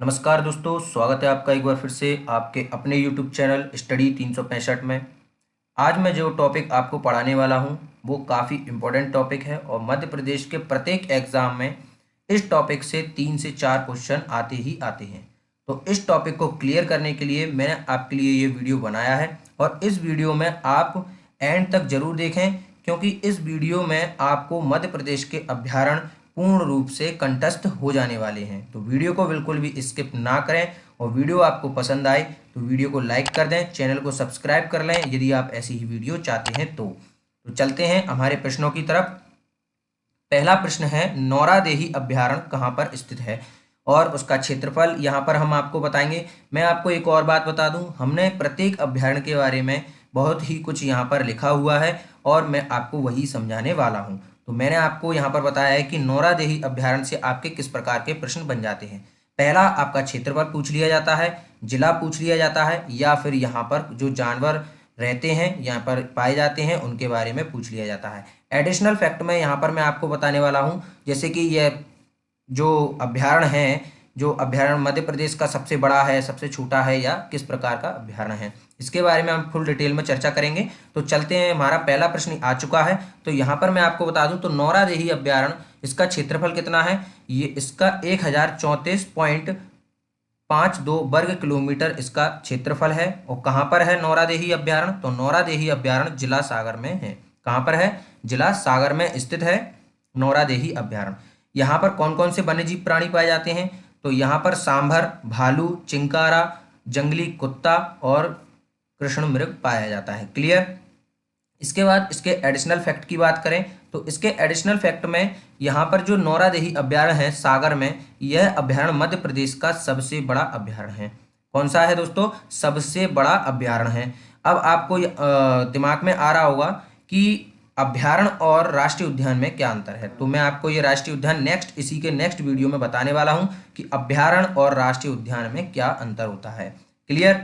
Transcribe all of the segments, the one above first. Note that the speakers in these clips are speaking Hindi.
नमस्कार दोस्तों, स्वागत है आपका एक बार फिर से आपके अपने YouTube चैनल स्टडी 365 में। आज मैं जो टॉपिक आपको पढ़ाने वाला हूं वो काफ़ी इम्पोर्टेंट टॉपिक है और मध्य प्रदेश के प्रत्येक एग्ज़ाम में इस टॉपिक से 3 से 4 क्वेश्चन आते ही आते हैं। तो इस टॉपिक को क्लियर करने के लिए मैंने आपके लिए ये वीडियो बनाया है और इस वीडियो में आप एंड तक ज़रूर देखें, क्योंकि इस वीडियो में आपको मध्य प्रदेश के अभ्यारण्य पूर्ण रूप से कंठस्थ हो जाने वाले हैं। तो वीडियो को बिल्कुल भी स्किप ना करें और वीडियो आपको पसंद आए तो वीडियो को लाइक कर दें, चैनल को सब्सक्राइब कर लें यदि आप ऐसी ही वीडियो चाहते हैं तो चलते हैं हमारे प्रश्नों की तरफ। पहला प्रश्न है, नौरादेही अभ्यारण्य कहाँ पर स्थित है और उसका क्षेत्रफल यहाँ पर हम आपको बताएंगे। मैं आपको एक और बात बता दूं, हमने प्रत्येक अभ्यारण्य के बारे में बहुत ही कुछ यहाँ पर लिखा हुआ है और मैं आपको वही समझाने वाला हूँ। तो मैंने आपको यहाँ पर बताया है कि नौरादेही अभ्यारण्य से आपके किस प्रकार के प्रश्न बन जाते हैं। पहला, आपका क्षेत्रफल पूछ लिया जाता है, जिला पूछ लिया जाता है, या फिर यहाँ पर जो जानवर रहते हैं यहाँ पर पाए जाते हैं उनके बारे में पूछ लिया जाता है। एडिशनल फैक्ट में यहाँ पर मैं आपको बताने वाला हूँ, जैसे कि यह जो अभ्यारण्य है, जो अभ्यारण्य मध्य प्रदेश का सबसे बड़ा है, सबसे छोटा है, या किस प्रकार का अभ्यारण्य है, इसके बारे में हम फुल डिटेल में चर्चा करेंगे। तो चलते हैं, हमारा पहला प्रश्न आ चुका है। तो यहाँ पर मैं आपको बता दूं, तो नौरादेही अभ्यारण्य, इसका क्षेत्रफल कितना है, ये इसका 1034.52 वर्ग किलोमीटर इसका क्षेत्रफल है। और कहाँ पर है नौरादेही अभ्यारण्य, तो नौरादेही अभ्यारण्य जिला सागर में है। कहाँ पर है, जिला सागर में स्थित है नौरादेही अभ्यारण्य। यहाँ पर कौन कौन से वन्यजीव प्राणी पाए जाते हैं, तो यहाँ पर सांभर, भालू, चिंकारा, जंगली कुत्ता और कृष्ण मृग पाया जाता है। क्लियर। इसके बाद इसके एडिशनल फैक्ट की बात करें तो इसके एडिशनल फैक्ट में यहाँ पर जो नौरादेही अभ्यारण्य है सागर में, यह अभ्यारण्य मध्य प्रदेश का सबसे बड़ा अभ्यारण्य है। कौन सा है दोस्तों, सबसे बड़ा अभ्यारण्य है। अब आपको दिमाग में आ रहा होगा कि अभ्यारण्य और राष्ट्रीय उद्यान में क्या अंतर है, तो मैं आपको ये राष्ट्रीय उद्यान इसी के नेक्स्ट वीडियो में बताने वाला हूँ कि अभ्यारण्य और राष्ट्रीय उद्यान में क्या अंतर होता है। क्लियर।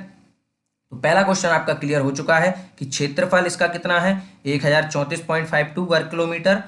तो पहला क्वेश्चन आपका क्लियर हो चुका है कि क्षेत्रफल इसका कितना है, 1034.52 वर्ग किलोमीटर।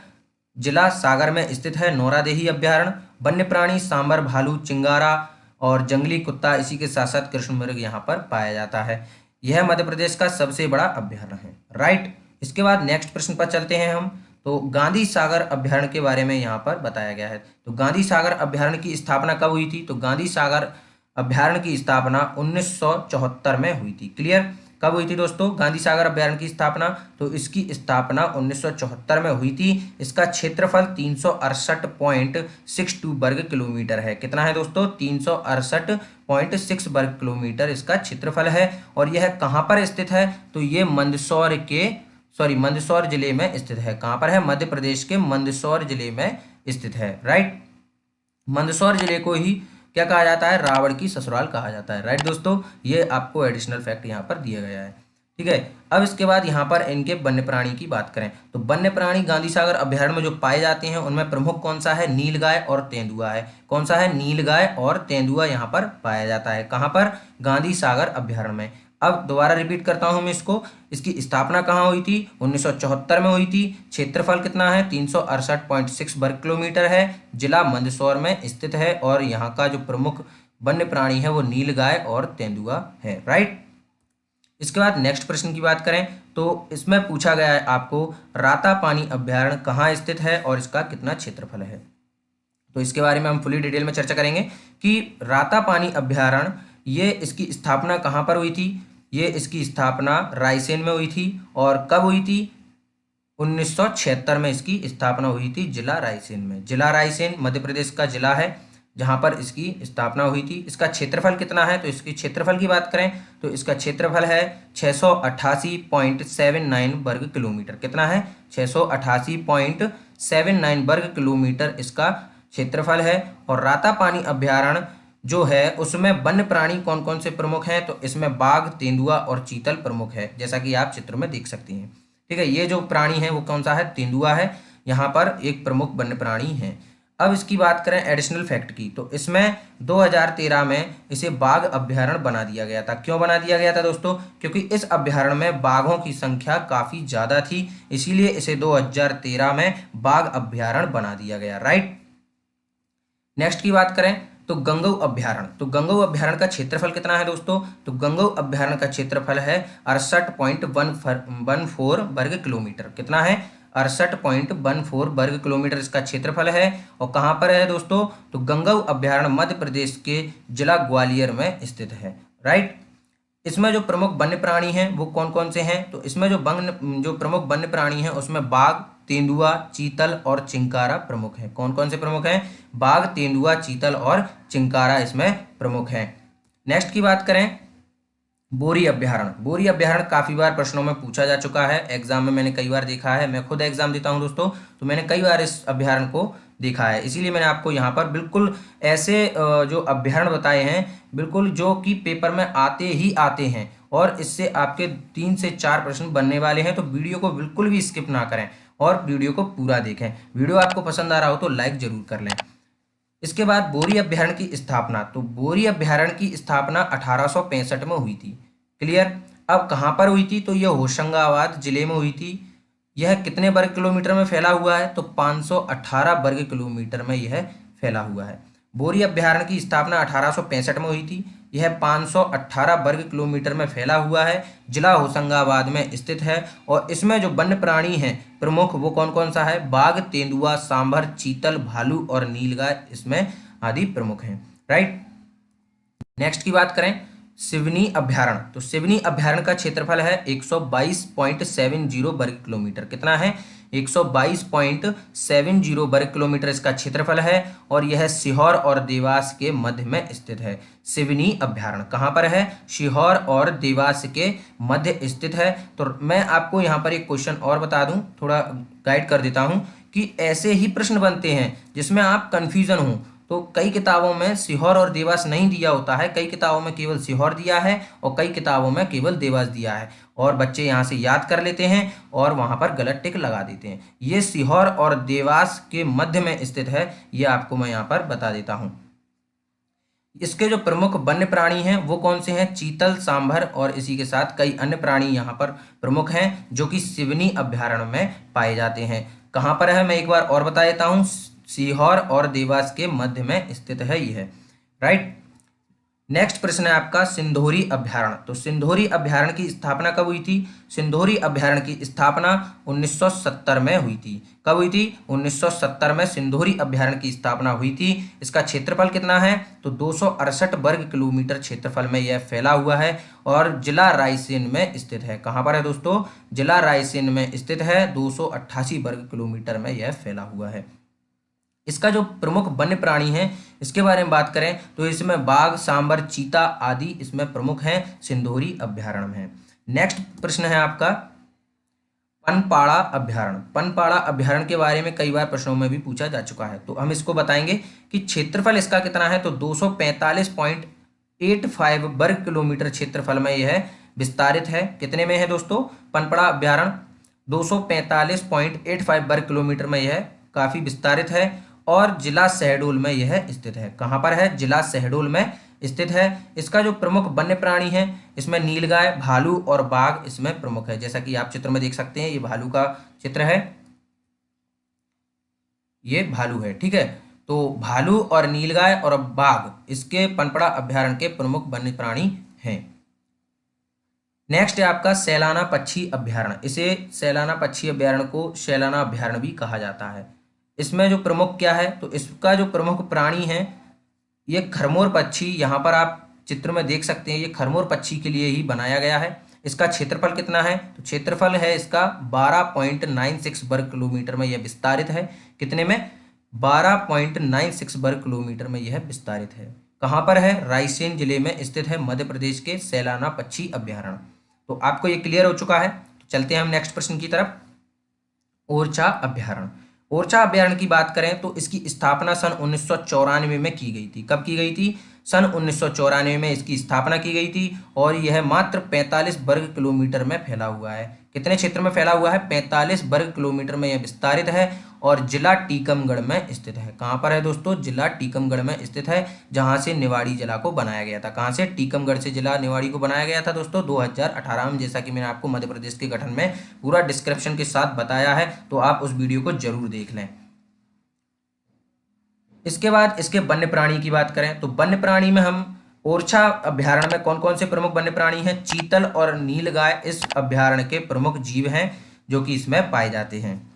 जिला सागर में स्थित है नौरादेही अभ्यारण्य। वन्य प्राणी सांबर, भालू, चिंगारा और जंगली कुत्ता, इसी के साथ साथ कृष्ण मृग यहाँ पर पाया जाता है। यह मध्य प्रदेश का सबसे बड़ा अभ्यारण्य है। राइट। इसके बाद नेक्स्ट प्रश्न पर चलते हैं हम। तो गांधी सागर अभ्यारण्य के बारे में यहाँ पर बताया गया है। तो गांधी सागर अभ्यारण्य की स्थापना कब हुई थी, तो गांधी सागर अभ्यारण्य की स्थापना 1974 में हुई थी। क्लियर। कब हुई थी दोस्तों गांधी सागर अभ्यारण्य की स्थापना, तो इसकी स्थापना 1974 में हुई थी। इसका क्षेत्रफल 368.62 वर्ग किलोमीटर है। कितना है दोस्तों, 368.6 वर्ग किलोमीटर इसका क्षेत्रफल है। और यह कहाँ पर स्थित है, तो ये मंदसौर जिले में स्थित है। कहाँ पर है, मध्य प्रदेश के मंदसौर जिले में स्थित है। राइट। मंदसौर जिले को ही क्या कहा जाता है, रावण की ससुराल कहा जाता है। राइट दोस्तों, ये आपको एडिशनल फैक्ट यहाँ पर दिया गया है। ठीक है। अब इसके बाद यहाँ पर इनके वन्य प्राणी की बात करें तो वन्य प्राणी गांधी सागर अभ्यारण्य में जो पाए जाते हैं उनमें प्रमुख कौन सा है, नीलगाय और तेंदुआ है। कौन सा है, नीलगाय और तेंदुआ यहाँ पर पाया जाता है। कहाँ पर, गांधी सागर अभ्यारण्य में। अब दोबारा रिपीट करता हूं मैं इसको, इसकी स्थापना कहाँ हुई थी, 1974 में हुई थी। क्षेत्रफल कितना है, 368.6 वर्ग किलोमीटर है। जिला मंदसौर में स्थित है और यहाँ का जो प्रमुख वन्य प्राणी है वो नीलगाय और तेंदुआ है। राइट। इसके बाद नेक्स्ट प्रश्न की बात करें तो इसमें पूछा गया है आपको, रातापानी अभ्यारण्य कहाँ स्थित है और इसका कितना क्षेत्रफल है। तो इसके बारे में हम फुली डिटेल में चर्चा करेंगे कि रातापानी अभ्यारण्य, ये इसकी स्थापना कहाँ पर हुई थी, ये इसकी स्थापना रायसेन में हुई थी। और कब हुई थी, 1976 में इसकी स्थापना हुई थी, जिला रायसेन में। जिला रायसेन मध्य प्रदेश का जिला है जहाँ पर इसकी स्थापना हुई थी। इसका क्षेत्रफल कितना है, तो इसकी क्षेत्रफल की बात करें तो इसका क्षेत्रफल है 688.79 वर्ग किलोमीटर। कितना है, 688.79 वर्ग किलोमीटर इसका क्षेत्रफल है। और रातापानी अभ्यारण्य जो है उसमें वन्य प्राणी कौन कौन से प्रमुख हैं, तो इसमें बाघ, तेंदुआ और चीतल प्रमुख है, जैसा कि आप चित्र में देख सकते हैं। ठीक है। ये जो प्राणी है वो कौन सा है, तेंदुआ है, यहाँ पर एक प्रमुख वन्य प्राणी है। अब इसकी बात करें एडिशनल फैक्ट की, तो इसमें 2013 में इसे बाघ अभ्यारण्य बना दिया गया था। क्यों बना दिया गया था दोस्तों, क्योंकि इस अभ्यारण्य में बाघों की संख्या काफ़ी ज़्यादा थी, इसीलिए इसे 2013 में बाघ अभ्यारण्य बना दिया गया। राइट। नेक्स्ट की बात करें तो गंगऊ अभ्यारण्य, तो गंगऊ अभ्यारण्य का क्षेत्रफल कितना है दोस्तों? तो गंगऊ अभ्यारण्य का क्षेत्रफल है 68.14 वर्ग किलोमीटर। कितना है? 68.14 वर्ग किलोमीटर इसका क्षेत्रफल है। और कहाँ पर है दोस्तों? तो गंगऊ अभ्यारण्य मध्य प्रदेश के जिला ग्वालियर में स्थित है। राइट। इसमें जो प्रमुख वन्य प्राणी हैं वो कौन कौन से हैं? तो इसमें जो प्रमुख वन्य प्राणी हैं उसमें बाघ, तेंदुआ, चीतल और चिंकारा प्रमुख हैं। कौन कौन से प्रमुख हैं? बाघ, तेंदुआ, चीतल और चिंकारा इसमें प्रमुख हैं। नेक्स्ट की बात करें, बोरी अभ्यारण्य। बोरी अभ्यारण्य काफी बार प्रश्नों में पूछा जा चुका है, एग्जाम में मैंने कई बार देखा है, मैं खुद एग्जाम देता हूं दोस्तों, तो मैंने कई बार इस अभ्यारण्य को देखा है, इसीलिए मैंने आपको यहाँ पर बिल्कुल ऐसे जो अभ्यारण्य बताए हैं बिल्कुल जो कि पेपर में आते ही आते हैं और इससे आपके 3 से 4 प्रश्न बनने वाले हैं। तो वीडियो को बिल्कुल भी स्किप ना करें और वीडियो को पूरा देखें। वीडियो आपको पसंद आ रहा हो तो लाइक जरूर कर लें। इसके बाद बोरी अभ्यारण्य की स्थापना, तो बोरी अभ्यारण्य की स्थापना 1865 में हुई थी। क्लियर। अब कहाँ पर हुई थी? तो यह होशंगाबाद जिले में हुई थी। यह कितने वर्ग किलोमीटर में फैला हुआ है? तो 518 वर्ग किलोमीटर में यह फैला हुआ है। बोरी अभ्यारण्य की स्थापना 1865 में हुई थी। यह 518 वर्ग किलोमीटर में फैला हुआ है, जिला होशंगाबाद में स्थित है। और इसमें जो वन्य प्राणी हैं प्रमुख वो कौन कौन सा है? बाघ, तेंदुआ, सांभर, चीतल, भालू और नीलगाय इसमें आदि प्रमुख हैं। राइट। नेक्स्ट की बात करें, सिवनी अभ्यारण्य, तो सिवनी अभ्यारण्य का क्षेत्रफल है 122.70 वर्ग किलोमीटर। कितना है? 122.70 वर्ग किलोमीटर इसका क्षेत्रफल है और यह सीहोर और देवास के मध्य में स्थित है। सिवनी अभ्यारण्य कहाँ पर है? सीहोर और देवास के मध्य स्थित है। तो मैं आपको यहाँ पर एक क्वेश्चन और बता दूं, थोड़ा गाइड कर देता हूँ कि ऐसे ही प्रश्न बनते हैं जिसमें आप कंफ्यूजन हो। तो कई किताबों में सीहोर और देवास नहीं दिया होता है, कई किताबों में केवल सीहोर दिया है और कई किताबों में केवल देवास दिया है और बच्चे यहाँ से याद कर लेते हैं और वहाँ पर गलत टिक लगा देते हैं। ये सीहोर और देवास के मध्य में स्थित है, ये आपको मैं यहाँ पर बता देता हूँ। इसके जो प्रमुख वन्य प्राणी हैं वो कौन से हैं? चीतल, सांभर और इसी के साथ कई अन्य प्राणी यहाँ पर प्रमुख हैं जो कि सिवनी अभ्यारण्य में पाए जाते हैं। कहाँ पर है मैं एक बार और बता देता हूँ, सीहोर और देवास के मध्य में स्थित है यह। राइट। नेक्स्ट प्रश्न है आपका सिंधोरी अभ्यारण्य, तो सिंधोरी अभ्यारण्य की स्थापना कब हुई थी? सिंधोरी अभ्यारण्य की स्थापना 1970 में हुई थी। कब हुई थी? 1970 में सिंधोरी अभ्यारण्य की स्थापना हुई थी। इसका क्षेत्रफल कितना है? तो 268 वर्ग किलोमीटर क्षेत्रफल में यह फैला हुआ है और जिला रायसेन में स्थित है। कहाँ पर है दोस्तों? जिला रायसेन में स्थित है। 288 वर्ग किलोमीटर में यह फैला हुआ है। इसका जो प्रमुख वन्य प्राणी हैं इसके बारे में बात करें तो इसमें बाघ, सांबर, चीता आदि इसमें प्रमुख हैं, सिंधोरी अभ्यारण्य में। नेक्स्ट प्रश्न है आपका पनपाड़ा अभ्यारण्य। पनपाड़ा अभ्यारण्य के बारे में कई बार प्रश्नों में भी पूछा जा चुका है, तो हम इसको बताएंगे कि क्षेत्रफल इसका कितना है। तो 245.85 वर्ग किलोमीटर क्षेत्रफल में यह विस्तारित है। कितने में है दोस्तों? पनपाड़ा अभ्यारण्य 245.85 वर्ग किलोमीटर में यह काफी विस्तारित है और जिला शहडोल में यह स्थित है। कहाँ पर है? जिला शहडोल में स्थित है। इसका जो प्रमुख वन्य प्राणी है इसमें नीलगाय, भालू और बाघ इसमें प्रमुख है। जैसा कि आप चित्र में देख सकते हैं, ये भालू का चित्र है, ये भालू है। ठीक है, तो भालू और नीलगाय और बाघ इसके पनपाड़ा अभ्यारण्य के प्रमुख वन्य प्राणी हैं। नेक्स्ट है आपका सैलाना पक्षी अभ्यारण्य। इसे सैलाना पक्षी अभ्यारण्य को सैलाना अभ्यारण्य भी कहा जाता है। इसमें जो प्रमुख क्या है? तो इसका जो प्रमुख प्राणी है ये खरमोर पक्षी, यहाँ पर आप चित्र में देख सकते हैं, ये खरमोर पक्षी के लिए ही बनाया गया है। इसका क्षेत्रफल कितना है? तो क्षेत्रफल है इसका 12.96 वर्ग किलोमीटर में यह विस्तारित है। कितने में? 12.96 वर्ग किलोमीटर में यह विस्तारित है। कहाँ पर है? रायसेन जिले में स्थित है, मध्य प्रदेश के सैलाना पक्षी अभ्यारण्य। तो आपको ये क्लियर हो चुका है। तो चलते हैं हम नेक्स्ट प्रश्न की तरफ। ओरछा अभ्यारण्य। ओरछा अभ्यारण्य की बात करें तो इसकी स्थापना सन 1994 में की गई थी। कब की गई थी? सन 1994 में इसकी स्थापना की गई थी और यह मात्र 45 वर्ग किलोमीटर में फैला हुआ है। कितने क्षेत्र में फैला हुआ है? 45 वर्ग किलोमीटर में यह विस्तारित है और जिला टीकमगढ़ में स्थित है। कहाँ पर है दोस्तों? जिला टीकमगढ़ में स्थित है, जहाँ से निवाड़ी जिला को बनाया गया था। कहाँ से? टीकमगढ़ से जिला निवाड़ी को बनाया गया था दोस्तों 2018 में, जैसा कि मैंने आपको मध्य प्रदेश के गठन में पूरा डिस्क्रिप्शन के साथ बताया है, तो आप उस वीडियो को जरूर देख लें। इसके बाद इसके वन्य प्राणी की बात करें तो वन्य प्राणी में हम ओरछा अभ्यारण्य में कौन कौन से प्रमुख वन्य प्राणी हैं? चीतल और नीलगाय इस अभ्यारण्य के प्रमुख जीव हैं जो कि इसमें पाए जाते हैं।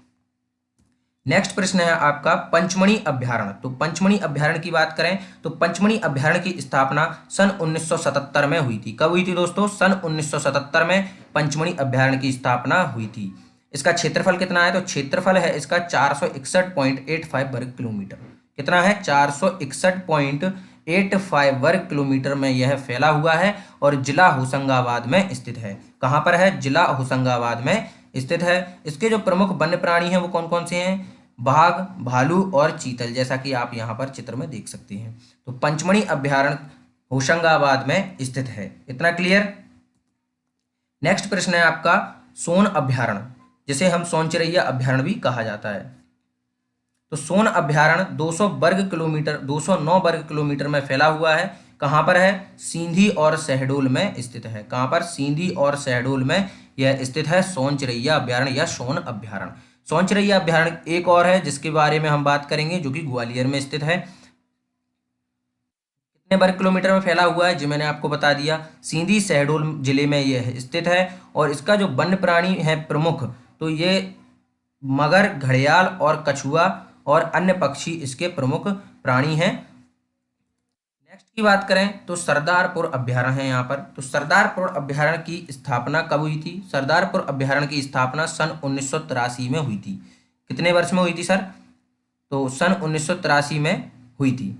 नेक्स्ट प्रश्न है आपका पंचमढ़ी अभ्यारण्य। तो पंचमढ़ी अभ्यारण्य की बात करें तो पंचमढ़ी अभ्यारण्य की स्थापना सन 1977 में हुई थी। कब हुई थी दोस्तों? सन 1977 में पंचमढ़ी अभ्यारण्य की स्थापना हुई थी। इसका क्षेत्रफल कितना है? तो क्षेत्रफल है इसका 461.85 वर्ग किलोमीटर। कितना है? 461.85 वर्ग किलोमीटर में यह फैला हुआ है और जिला होशंगाबाद में स्थित है। कहाँ पर है? जिला होशंगाबाद में स्थित है। इसके जो प्रमुख वन्य प्राणी हैं वो कौन कौन से हैं? बाघ, भालू और चीतल, जैसा कि आप यहाँ पर चित्र में देख सकते हैं। तो पंचमढ़ी अभ्यारण्य होशंगाबाद में स्थित है। इतना क्लियर? नेक्स्ट प्रश्न है आपका सोन अभ्यारण्य, जिसे हम सोनचिरैया अभ्यारण्य भी कहा जाता है। तो सोन अभ्यारण्य 209 वर्ग किलोमीटर में फैला हुआ है। कहाँ पर है? सींधी और शहडोल में स्थित है। कहाँ पर? सींधी और शहडोल में यह स्थित है सोनचिरैया अभ्यारण्य या सोन अभ्यारण्य। सोनचिरैया अभ्यारण्य एक और है जिसके बारे में हम बात करेंगे, जो कि ग्वालियर में स्थित है। कितने वर्ग किलोमीटर में फैला हुआ है जो मैंने आपको बता दिया, सींधी शहडोल जिले में यह स्थित है। और इसका जो वन्य प्राणी है प्रमुख, तो ये मगर, घड़ियाल और कछुआ और अन्य पक्षी इसके प्रमुख प्राणी हैं। नेक्स्ट की बात करें तो सरदारपुर अभ्यारण्य है यहाँ पर। तो सरदारपुर अभ्यारण्य की स्थापना कब हुई थी? सरदारपुर अभ्यारण्य की स्थापना सन 1983 में हुई थी। कितने वर्ष में हुई थी सर? तो सन 1983 में हुई थी।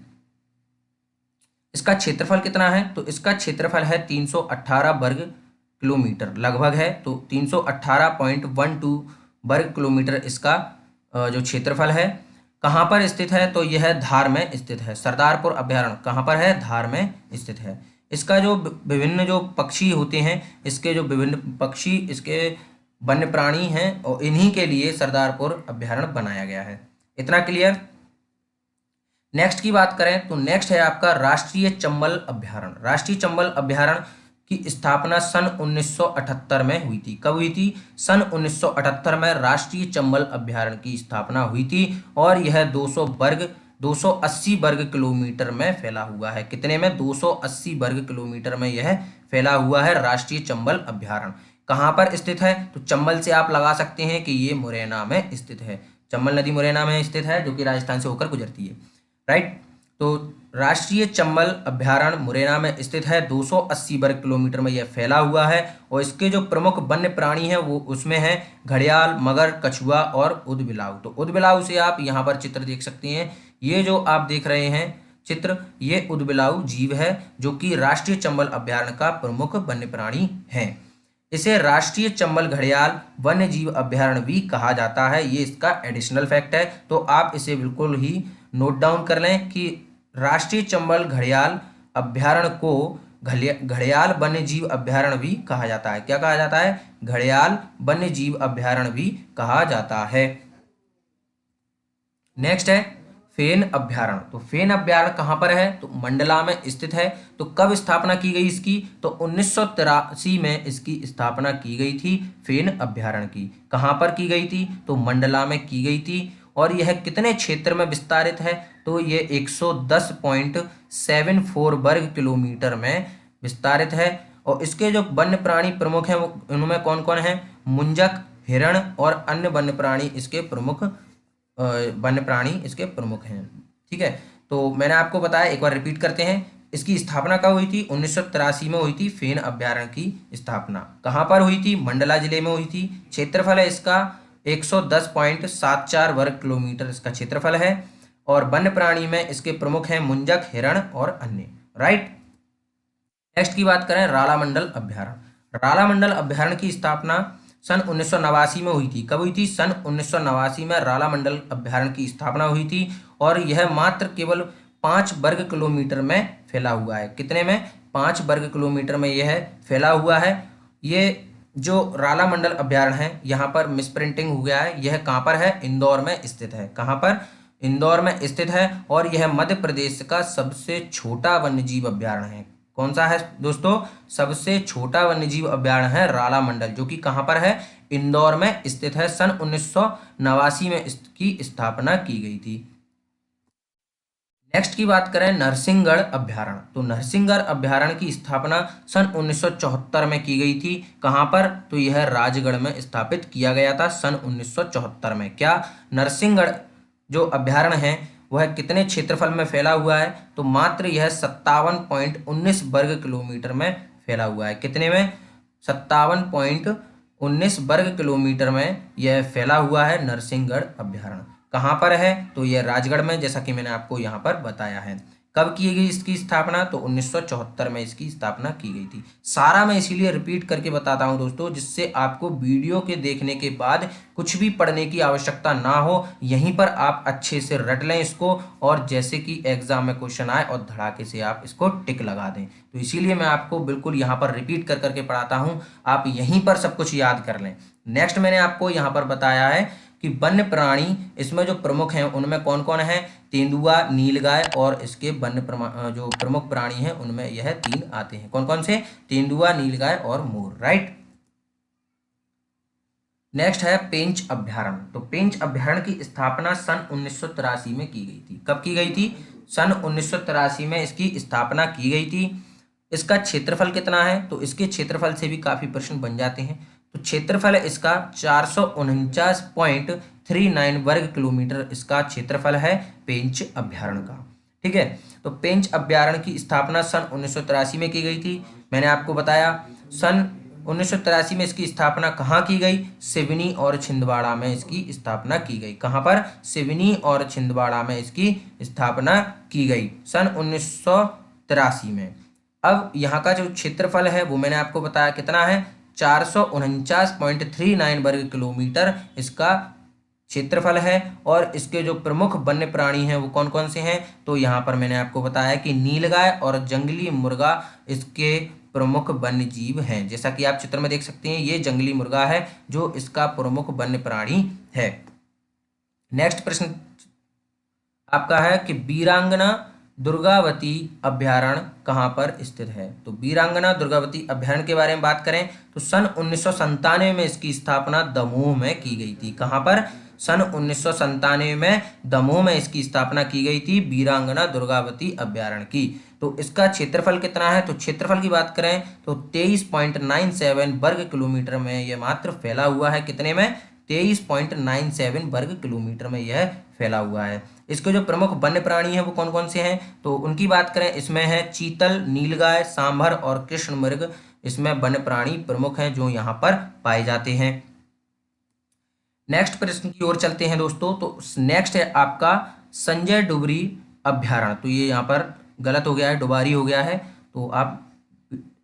इसका क्षेत्रफल कितना है? तो इसका क्षेत्रफल है 318 वर्ग किलोमीटर लगभग है। तो 318.12 वर्ग किलोमीटर इसका जो क्षेत्रफल है। कहाँ पर स्थित है? तो यह धार में स्थित है। सरदारपुर अभ्यारण्य कहाँ पर है? धार में स्थित है। इसका जो विभिन्न जो पक्षी होते हैं, इसके जो विभिन्न पक्षी इसके वन्य प्राणी हैं और इन्हीं के लिए सरदारपुर अभ्यारण्य बनाया गया है। इतना क्लियर? नेक्स्ट की बात करें तो नेक्स्ट है आपका राष्ट्रीय चंबल अभ्यारण्य। राष्ट्रीय चंबल अभ्यारण्य की स्थापना सन 1978 में हुई थी। कब हुई थी? सन 1978 में राष्ट्रीय चंबल अभ्यारण्य की स्थापना हुई थी और यह 280 वर्ग किलोमीटर में फैला हुआ है। कितने में? 280 वर्ग किलोमीटर में यह फैला हुआ है राष्ट्रीय चंबल अभ्यारण्य। कहाँ पर स्थित है? तो चंबल से आप लगा सकते हैं कि ये मुरैना में स्थित है। चंबल नदी मुरैना में स्थित है, जो कि राजस्थान से होकर गुजरती है, राइट। तो राष्ट्रीय चंबल अभ्यारण्य मुरैना में स्थित है। 280 वर्ग किलोमीटर में यह फैला हुआ है और इसके जो प्रमुख वन्य प्राणी हैं वो उसमें है घड़ियाल, मगर, कछुआ और उदबिलाव। तो उदबिलाव से आप यहाँ पर चित्र देख सकते हैं। ये जो आप देख रहे हैं चित्र, ये उदबिलाव जीव है जो कि राष्ट्रीय चंबल अभ्यारण्य का प्रमुख वन्य प्राणी है। इसे राष्ट्रीय चंबल घड़ियाल वन्य जीव अभ्यारण्य भी कहा जाता है। ये इसका एडिशनल फैक्ट है, तो आप इसे बिल्कुल ही नोट डाउन कर लें कि राष्ट्रीय चंबल घड़ियाल अभ्यारण्य को घड़ियाल वन्य जीव अभ्यारण्य भी कहा जाता है। क्या कहा जाता है? घड़ियाल वन्य जीव अभ्यारण्य भी कहा जाता है। नेक्स्ट है फेन अभ्यारण्य। तो फेन अभ्यारण्य कहाँ पर है? तो मंडला में स्थित है। तो कब स्थापना की गई इसकी? तो 1983 में इसकी स्थापना की गई थी फेन अभ्यारण्य की। कहाँ पर की गई थी? तो मंडला में की गई थी। और यह कितने क्षेत्र में विस्तारित है? तो यह 110.74 वर्ग किलोमीटर में विस्तारित है। और इसके जो वन्य प्राणी प्रमुख हैं वो उनमें कौन कौन है? मुंजक, हिरण और अन्य वन्य प्राणी इसके प्रमुख हैं। ठीक है, तो मैंने आपको बताया, एक बार रिपीट करते हैं। इसकी स्थापना कब हुई थी? 1983 में हुई थी फेन अभ्यारण्य की स्थापना। कहाँ पर हुई थी? मंडला जिले में हुई थी। क्षेत्रफल है इसका 110.74 वर्ग किलोमीटर इसका क्षेत्रफल है। और वन्य प्राणी में इसके प्रमुख हैं मुंजक, हिरण और अन्य, राइट। नेक्स्ट की बात करें रालामंडल अभ्यारण्य। रालामंडल अभ्यारण्य की स्थापना सन 1989 में हुई थी। कब हुई थी? सन 1989 में रालामंडल अभ्यारण्य की स्थापना हुई थी और यह मात्र केवल 5 वर्ग किलोमीटर में फैला हुआ है। कितने में? 5 वर्ग किलोमीटर में यह फैला हुआ है। ये जो रालामंडल अभ्यारण्य है, यहाँ पर मिसप्रिंटिंग हो गया है। यह कहाँ पर है? इंदौर में स्थित है। कहाँ पर? इंदौर में स्थित है। और यह मध्य प्रदेश का सबसे छोटा वन्यजीव अभ्यारण्य है। कौन सा है दोस्तों? सबसे छोटा वन्यजीव अभ्यारण्य है रालामंडल, जो कि कहाँ पर है? इंदौर में स्थित है। सन 1989 में इसकी स्थापना की गई थी। नेक्स्ट की बात करें नरसिंहगढ़ अभ्यारण्य, तो नरसिंहगढ़ अभ्यारण्य की स्थापना सन 1974 में की गई थी। कहाँ पर? तो यह राजगढ़ में स्थापित किया गया था सन 1974 में। क्या नरसिंहगढ़ जो अभ्यारण्य है वह कितने क्षेत्रफल में फैला हुआ है? तो मात्र यह 57.19 वर्ग किलोमीटर में फैला हुआ है। कितने में? 57.19 वर्ग किलोमीटर में यह फैला हुआ है नरसिंहगढ़ अभ्यारण्य। कहाँ पर है? तो यह राजगढ़ में, जैसा कि मैंने आपको यहाँ पर बताया है। कब की गई इसकी स्थापना? तो 1974 में इसकी स्थापना की गई थी। सारा मैं इसीलिए रिपीट करके बताता हूँ दोस्तों, जिससे आपको वीडियो के देखने के बाद कुछ भी पढ़ने की आवश्यकता ना हो, यहीं पर आप अच्छे से रट लें इसको, और जैसे कि एग्जाम में क्वेश्चन आए और धड़ाके से आप इसको टिक लगा दें। तो इसीलिए मैं आपको बिल्कुल यहाँ पर रिपीट कर करके पढ़ाता हूँ, आप यहीं पर सब कुछ याद कर लें। नेक्स्ट मैंने आपको यहाँ पर बताया है कि वन्य प्राणी इसमें जो प्रमुख हैं उनमें कौन कौन है? तेंदुआ, नीलगाय, और इसके जो प्रमुख प्राणी हैं उनमें यह 3 आते हैं। कौन कौन से? तेंदुआ, नीलगाय और मोर, राइट। नेक्स्ट है पेंच अभ्यारण्य, तो पेंच अभ्यारण्य की स्थापना सन 1983 में की गई थी। कब की गई थी? सन 1983 में इसकी स्थापना की गई थी। इसका क्षेत्रफल कितना है? तो इसके क्षेत्रफल से भी काफी प्रश्न बन जाते हैं। तो क्षेत्रफल है इसका 449.39 वर्ग किलोमीटर इसका क्षेत्रफल है पेंच अभ्यारण्य का। ठीक है, तो पेंच अभ्यारण्य की स्थापना सन 1983 में की गई थी। मैंने आपको बताया सन 1983 में इसकी स्थापना कहाँ की गई? सिवनी और छिंदवाड़ा में इसकी स्थापना की गई। कहाँ पर? सिवनी और छिंदवाड़ा में इसकी स्थापना की गई सन 1983 में। अब यहाँ का जो क्षेत्रफल है वो मैंने आपको बताया कितना है? 449.39 वर्ग किलोमीटर इसका क्षेत्रफल है। और इसके जो प्रमुख वन्य प्राणी हैं वो कौन कौन से हैं? तो यहाँ पर मैंने आपको बताया कि नीलगाय और जंगली मुर्गा इसके प्रमुख वन्य जीव हैं। जैसा कि आप चित्र में देख सकते हैं, ये जंगली मुर्गा है जो इसका प्रमुख वन्य प्राणी है। नेक्स्ट प्रश्न आपका है कि वीरांगना दुर्गावती अभ्यारण्य कहाँ पर स्थित है? तो वीरांगना दुर्गावती अभ्यारण्य के बारे में बात करें तो सन 1997 में इसकी स्थापना दमोह में की गई थी। कहाँ पर? सन 1997 में दमोह में इसकी स्थापना की गई थी वीरांगना दुर्गावती अभ्यारण्य की। तो इसका क्षेत्रफल कितना है? तो क्षेत्रफल की बात करें तो 23.97 वर्ग किलोमीटर में यह मात्र फैला हुआ है। कितने में? 23.97 वर्ग किलोमीटर में यह फैला हुआ है। इसके जो प्रमुख वन्य प्राणी हैं वो कौन कौन से हैं? तो उनकी बात करें, इसमें है चीतल, नीलगाय, सांभर और कृष्ण मृग इसमें वन्य प्राणी प्रमुख हैं जो यहाँ पर पाए जाते हैं। नेक्स्ट प्रश्न की ओर चलते हैं दोस्तों। तो नेक्स्ट है आपका संजय डुबरी अभ्यारण्य। तो ये यहाँ पर गलत हो गया है, डुबारी हो गया है, तो आप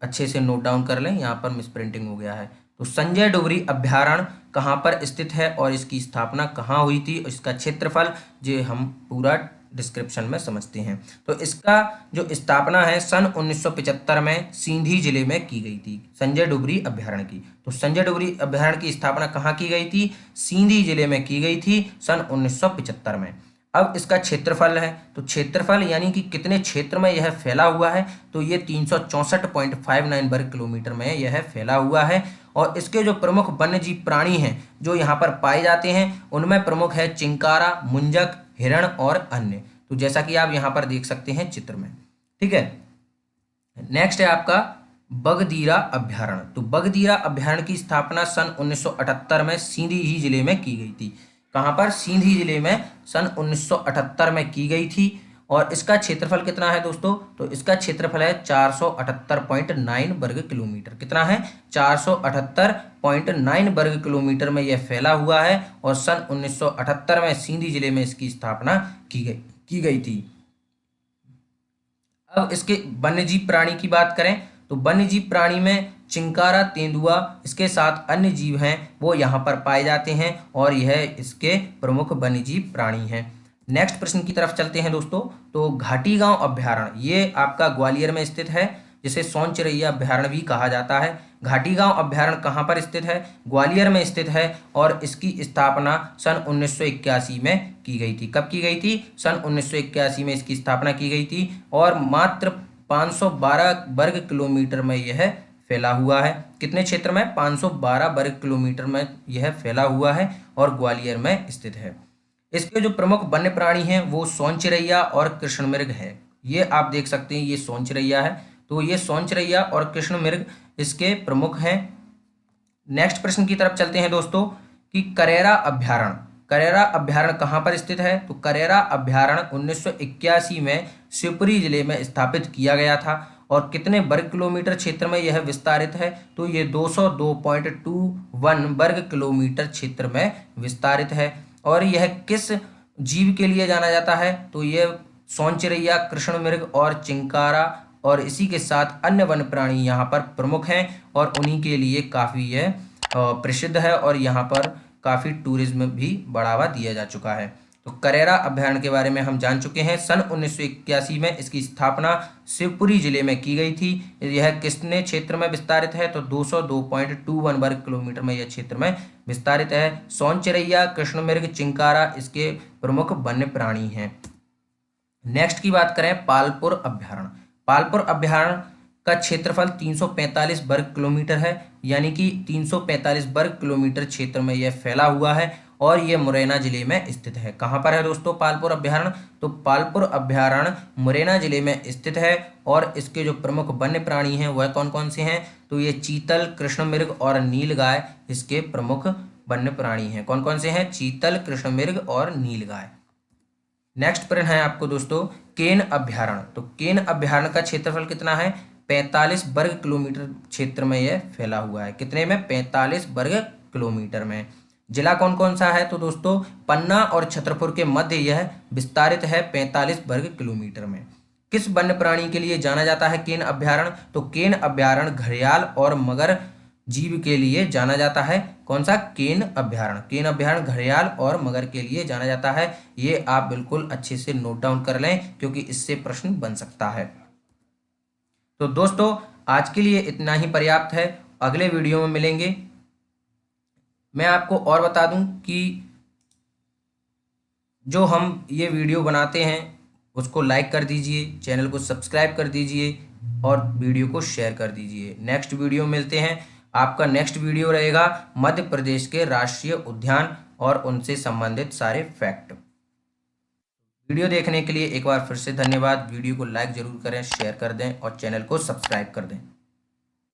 अच्छे से नोट डाउन कर लें, यहाँ पर मिस प्रिंटिंग हो गया है। तो संजय डुबरी अभ्यारण्य कहाँ पर स्थित है और इसकी स्थापना कहाँ हुई थी, इसका क्षेत्रफल जो हम पूरा डिस्क्रिप्शन में समझते हैं। तो इसका जो स्थापना है सन 1975 में सींधी जिले में की गई थी, संजय डुबरी अभ्यारण्य की। तो संजय डुबरी अभ्यारण्य की स्थापना कहाँ की गई थी? सींधी जिले में की गई थी सन 1975 में। अब इसका क्षेत्रफल है, तो क्षेत्रफल यानी कि कितने क्षेत्र में यह फैला हुआ है, तो ये 364.59 वर्ग किलोमीटर में यह फैला हुआ है। और इसके जो प्रमुख वन्यजीव प्राणी हैं जो यहाँ पर पाए जाते हैं उनमें प्रमुख है चिंकारा, मुंजक, हिरण और अन्य। तो जैसा कि आप यहाँ पर देख सकते हैं चित्र में। ठीक है, नेक्स्ट है आपका बगदीरा अभ्यारण्य। तो बगदीरा अभ्यारण्य की स्थापना सन 1978 में सींधी ही जिले में की गई थी। कहाँ पर? सींधी जिले में सन 1978 में की गई थी। और इसका क्षेत्रफल कितना है दोस्तों? तो इसका क्षेत्रफल है 478.9 वर्ग किलोमीटर। कितना है? 478.9 वर्ग किलोमीटर में यह फैला हुआ है। और सन 1978 में सींधी जिले में इसकी स्थापना की गई थी। अब इसके वन्यजीव प्राणी की बात करें तो वन्यजीव प्राणी में चिंकारा, तेंदुआ, इसके साथ अन्य जीव हैं वो यहाँ पर पाए जाते हैं और यह इसके प्रमुख वन्यजीव प्राणी हैं। नेक्स्ट प्रश्न की तरफ चलते हैं दोस्तों। तो घाटी गांव अभ्यारण्य ये आपका ग्वालियर में स्थित है, जिसे सोन चिरैया अभ्यारण्य भी कहा जाता है। घाटी गांव अभ्यारण्य कहाँ पर स्थित है? ग्वालियर में स्थित है। और इसकी स्थापना सन 1981 में की गई थी। कब की गई थी? सन 1981 में इसकी स्थापना की गई थी। और मात्र 512 वर्ग किलोमीटर में यह फैला हुआ है। कितने क्षेत्र में? 512 वर्ग किलोमीटर में यह फैला हुआ है और ग्वालियर में स्थित है। इसके जो प्रमुख वन्य प्राणी हैं वो सोन चिरैया और कृष्ण मृग है। ये आप देख सकते हैं, ये सोन चिरैया है, तो ये सोन चिरैया और कृष्ण मृग इसके प्रमुख हैं। नेक्स्ट प्रश्न की तरफ चलते हैं दोस्तों कि करेरा अभ्यारण्य, करेरा अभ्यारण्य कहाँ पर स्थित है? तो करेरा अभ्यारण्य 1981 में शिवपुरी जिले में स्थापित किया गया था। और कितने वर्ग किलोमीटर क्षेत्र में यह विस्तारित है? तो ये 202.21 वर्ग किलोमीटर क्षेत्र में विस्तारित है। और यह किस जीव के लिए जाना जाता है? तो यह सोन चिरैया, कृष्ण मृग और चिंकारा और इसी के साथ अन्य वन्य प्राणी यहाँ पर प्रमुख हैं और उन्हीं के लिए काफ़ी यह प्रसिद्ध है और यहाँ पर काफ़ी टूरिज्म भी बढ़ावा दिया जा चुका है। तो करेरा अभ्यारण्य के बारे में हम जान चुके हैं। सन 1981 में इसकी स्थापना शिवपुरी जिले में की गई थी। यह कितने क्षेत्र में विस्तारित है? तो 202.21 वर्ग किलोमीटर में यह क्षेत्र में विस्तारित है। सोन चिरैया, कृष्ण मृग, चिंकारा इसके प्रमुख वन्य प्राणी हैं। नेक्स्ट की बात करें पालपुर अभ्यारण्य। पालपुर अभ्यारण्य का क्षेत्रफल 345 वर्ग किलोमीटर है, यानी कि 345 वर्ग किलोमीटर क्षेत्र में यह फैला हुआ है और यह मुरैना जिले में स्थित है। कहाँ पर है दोस्तों पालपुर अभ्यारण्य? तो पालपुर अभ्यारण्य मुरैना जिले में स्थित है और इसके जो प्रमुख वन्य प्राणी हैं वह कौन कौन से हैं? तो ये चीतल, कृष्ण मृग और नीलगाय इसके प्रमुख वन्य प्राणी हैं। कौन कौन से हैं? चीतल, कृष्ण मृग और नीलगाय। नेक्स्ट प्रश्न है आपको दोस्तों केन अभ्यारण्य। तो केन अभ्यारण्य का क्षेत्रफल कितना है? 45 वर्ग किलोमीटर क्षेत्र में यह फैला हुआ है। कितने में? 45 वर्ग किलोमीटर में। जिला कौन कौन सा है? तो दोस्तों पन्ना और छतरपुर के मध्य यह विस्तारित है 45 वर्ग किलोमीटर में। किस वन्य प्राणी के लिए जाना जाता है केन अभ्यारण्य? तो केन अभ्यारण्य घड़ियाल और मगर जीव के लिए जाना जाता है। कौन सा? केन अभ्यारण्य। केन अभ्यारण्य घड़ियाल और मगर के लिए जाना जाता है। ये आप बिल्कुल अच्छे से नोट डाउन कर लें क्योंकि इससे प्रश्न बन सकता है। तो दोस्तों आज के लिए इतना ही पर्याप्त है। अगले वीडियो में मिलेंगे। मैं आपको और बता दूं कि जो हम ये वीडियो बनाते हैं उसको लाइक कर दीजिए, चैनल को सब्सक्राइब कर दीजिए और वीडियो को शेयर कर दीजिए। नेक्स्ट वीडियो मिलते हैं। आपका नेक्स्ट वीडियो रहेगा मध्य प्रदेश के राष्ट्रीय उद्यान और उनसे संबंधित सारे फैक्ट। वीडियो देखने के लिए एक बार फिर से धन्यवाद। वीडियो को लाइक जरूर करें, शेयर कर दें और चैनल को सब्सक्राइब कर दें।